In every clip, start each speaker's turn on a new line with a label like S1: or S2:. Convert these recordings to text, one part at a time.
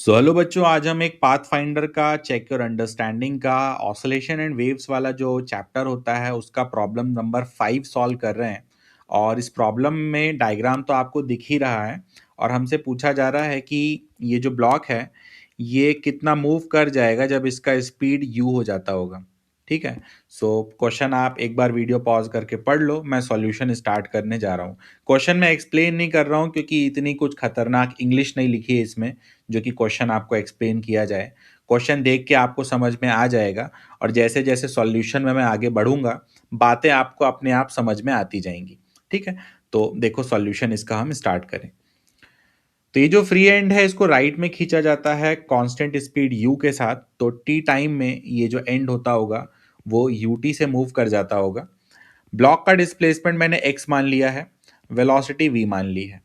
S1: Hello बच्चों, आज हम एक पाथ फाइंडर का चेक योर अंडरस्टैंडिंग का ऑसिलेशन एंड वेव्स वाला जो चैप्टर होता है उसका प्रॉब्लम नंबर 5 सॉल्व कर रहे हैं। और इस प्रॉब्लम में डायग्राम तो आपको दिख ही रहा है और हमसे पूछा जा रहा है कि ये जो ब्लॉक है ये कितना मूव कर जाएगा जब इसका स्पीड यू हो जाता होगा। ठीक है। सो क्वेश्चन आप एक बार वीडियो पॉज करके पढ़ लो, मैं सॉल्यूशन स्टार्ट करने जा रहा हूँ। क्वेश्चन मैं एक्सप्लेन नहीं कर रहा हूँ क्योंकि इतनी कुछ खतरनाक इंग्लिश नहीं लिखी है इसमें जो कि क्वेश्चन आपको एक्सप्लेन किया जाए। क्वेश्चन देख के आपको समझ में आ जाएगा और जैसे जैसे सॉल्यूशन में मैं आगे बढ़ूंगा बातें आपको अपने आप समझ में आती जाएंगी। ठीक है। तो देखो सॉल्यूशन इसका हम स्टार्ट करें। तो ये जो फ्री एंड है इसको राइट में खींचा जाता है कांस्टेंट स्पीड u के साथ। तो t टाइम में ये जो एंड होता होगा वो ut से मूव कर जाता होगा। ब्लॉक का डिस्प्लेसमेंट मैंने x मान लिया है, वेलोसिटी v मान ली है।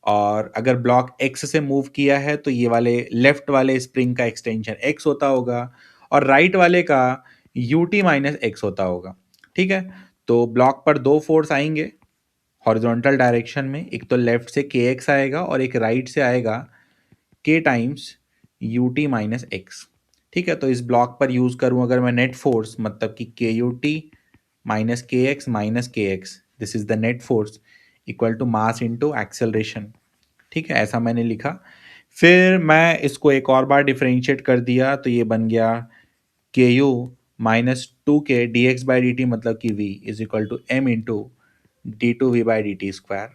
S1: और अगर ब्लॉक x से मूव किया है तो ये वाले लेफ्ट वाले स्प्रिंग का एक्सटेंशन x होता होगा और राइट वाले का ut माइनस एक्स होता होगा। ठीक है। तो ब्लॉक पर दो फोर्स आएंगे हॉरिजॉन्टल डायरेक्शन में, एक तो लेफ्ट से kx आएगा और एक राइट से आएगा k times ut minus x. ठीक है। तो इस ब्लॉक पर यूज करूं अगर मैं नेट फोर्स मतलब कि kut minus k x, this is the net force equal to mass into acceleration. ठीक है, ऐसा मैंने लिखा। फिर मैं इसको एक और बार डिफरेंशिएट कर दिया तो ये बन गया k u minus two k d x by d t मतलब कि v is equal to m into d two v by d t square.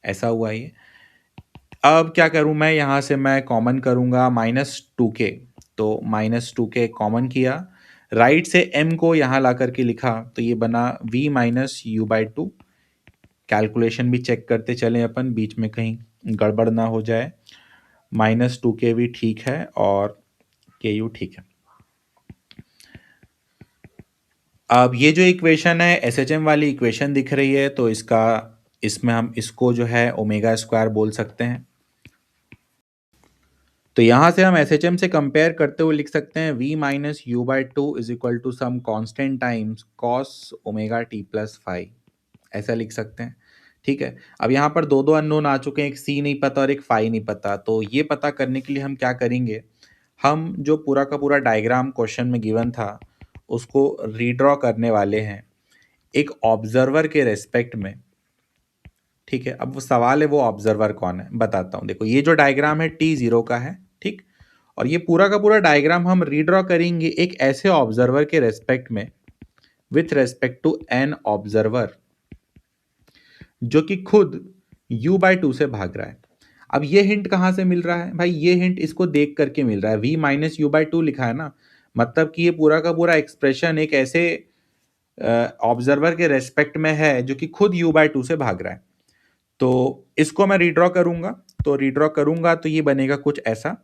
S1: ऐसा हुआ ये। अब क्या करूं मैं, यहाँ से मैं कॉमन करूंगा -2k। तो -2k कॉमन किया, राइट से m को यहाँ ला करके लिखा तो ये बना v minus u by to. Calculation भी चेक करते चलें अपन, बीच में कहीं गड़बड़ ना हो जाए। -2k भी ठीक है और के यू ठीक है। अब ये जो इक्वेशन है एस एच एम वाली इक्वेशन दिख रही है तो इसमें हम इसको जो है ओमेगा स्क्वायर बोल सकते हैं। तो यहाँ से हम एस एच एम से कंपेयर करते हुए लिख सकते हैं v minus u by two is equal to some constant times cos omega t plus five. ऐसा लिख सकते हैं। ठीक है। अब यहाँ पर दो दो अननोन आ चुके हैं, एक सी नहीं पता और एक फाई नहीं पता। तो ये पता करने के लिए हम क्या करेंगे, हम जो पूरा का पूरा डायग्राम क्वेश्चन में गिवन था उसको रीड्रॉ करने वाले हैं एक ऑब्जर्वर के रेस्पेक्ट में। ठीक है। अब वो सवाल है वो ऑब्जर्वर कौन है, बताता हूँ। देखो ये जो डायग्राम है t0 का है। ठीक। और ये पूरा का पूरा डायग्राम हम रीड्रॉ करेंगे एक ऐसे ऑब्जर्वर के रेस्पेक्ट में with respect to an observer जो कि खुद u बाई टू से भाग रहा है। अब ये हिंट कहाँ से मिल रहा है भाई, ये हिंट इसको देख करके मिल रहा है। v minus u by to लिखा है ना, मतलब कि ये पूरा का पूरा एक्सप्रेशन एक ऐसे ऑब्जर्वर के रेस्पेक्ट में है जो कि खुद u बाई टू से भाग रहा है। तो इसको मैं रीड्रॉ करूंगा, तो रीड्रॉ करूंगा तो ये बनेगा कुछ ऐसा।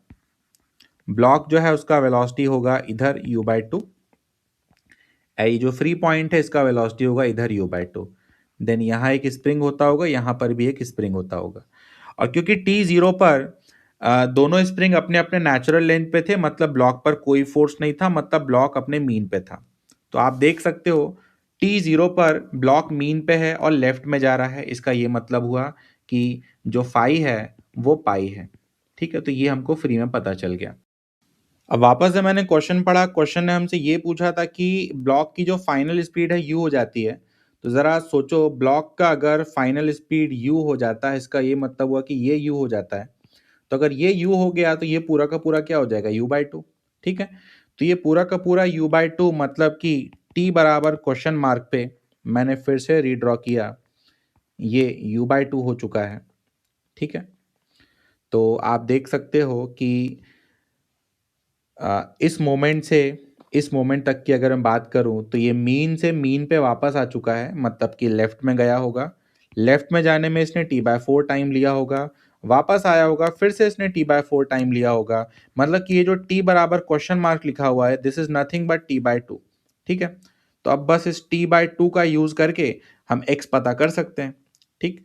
S1: ब्लॉक जो है उसका वेलोसिटी होगा इधर u बाई टू, ये जो फ्री पॉइंट है इसका वेलोसिटी होगा इधर u बाई टू। देन यहाँ एक स्प्रिंग होता होगा, यहाँ पर भी एक स्प्रिंग होता होगा। और क्योंकि t0 पर दोनों स्प्रिंग अपने अपने नेचुरल लेंथ पे थे, मतलब ब्लॉक पर कोई फोर्स नहीं था, मतलब ब्लॉक अपने मीन पे था। तो आप देख सकते हो t0 पर ब्लॉक मीन पे है और लेफ्ट में जा रहा है। इसका ये मतलब हुआ कि जो फाई है वो पाई है। ठीक है। तो ये हमको फ्री में पता चल गया। अब वापस से मैंने क्वेश्चन पढ़ा, क्वेश्चन ने हमसे ये पूछा था कि ब्लॉक की जो फाइनल स्पीड है u हो जाती है। तो ज़रा सोचो, ब्लॉक का अगर फाइनल स्पीड u हो जाता है इसका ये मतलब हुआ कि ये u हो जाता है। तो अगर ये u हो गया तो ये पूरा का पूरा क्या हो जाएगा, u बाई टू। ठीक है। तो ये पूरा का पूरा u बाई टू मतलब कि t बराबर क्वेश्चन मार्क पे मैंने फिर से रीड्रॉ किया, ये u बाई टू हो चुका है। ठीक है। तो आप देख सकते हो कि इस मोमेंट से इस मोमेंट तक की अगर मैं बात करूं तो ये मीन से मीन पे वापस आ चुका है, मतलब कि लेफ्ट में गया होगा। लेफ्ट में जाने में इसने टी बाय फोर टाइम लिया होगा, वापस आया होगा फिर से इसने टी बाय फोर टाइम लिया होगा। मतलब कि ये जो टी बराबर क्वेश्चन मार्क लिखा हुआ है this is nothing but T by two. ठीक है। तो अब बस इस टी बाय टू का यूज करके हम एक्स पता कर सकते हैं। ठीक।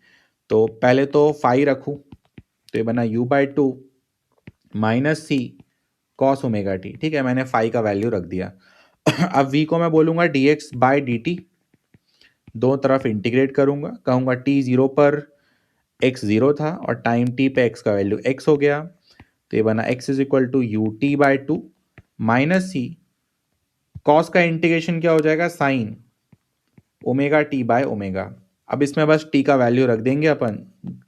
S1: तो पहले तो फाई रखूं तो ये बना u by two minus C cos omega t. ठीक है, मैंने फाई का वैल्यू रख दिया। अब v को मैं बोलूंगा D x by d T, दो तरफ इंटीग्रेट करूंगा, कहूंगा t0 पर x 0 था और टाइम t पे x का वैल्यू x हो गया। तो ये बना x is equal to u t by two minus C, cos का इंटीग्रेशन क्या हो जाएगा, sine omega t by omega. अब इसमें बस टी का वैल्यू रख देंगे अपन,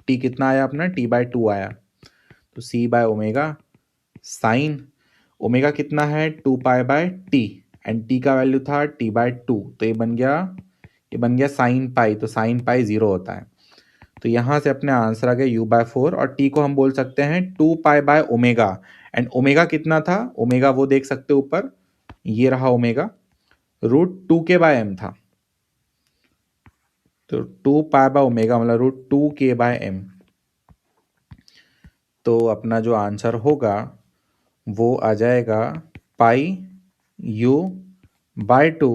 S1: टी कितना आया अपना, टी बाय टू आया, तो सी बाय ओमेगा साइन ओमेगा कितना है, 2 pi by T, and T का वैल्यू था टी बाय टू, तो ये बन गया साइन पाई, तो साइन पाई 0 होता है। तो यहाँ से अपने आंसर आ गया यू बाय 4, और टी को हम बोल सकते हैं 2 pi by omega, and omega कितना था, ओमेगा वो देख सकते हो ऊपर, ये रहा ओमेगा, √2 के बाय एम था, तो 2 पाई बाय ओमेगा मतलब √2 के बाय एम। तो अपना जो आंसर होगा वो आ जाएगा pi u by two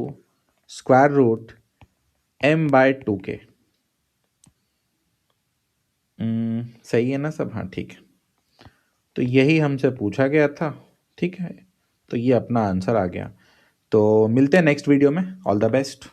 S1: square root m by 2 के। सही है ना सब, हाँ ठीक है। तो यही हमसे पूछा गया था, ठीक है, तो ये अपना आंसर आ गया। तो मिलते हैं नेक्स्ट वीडियो में, ऑल द बेस्ट।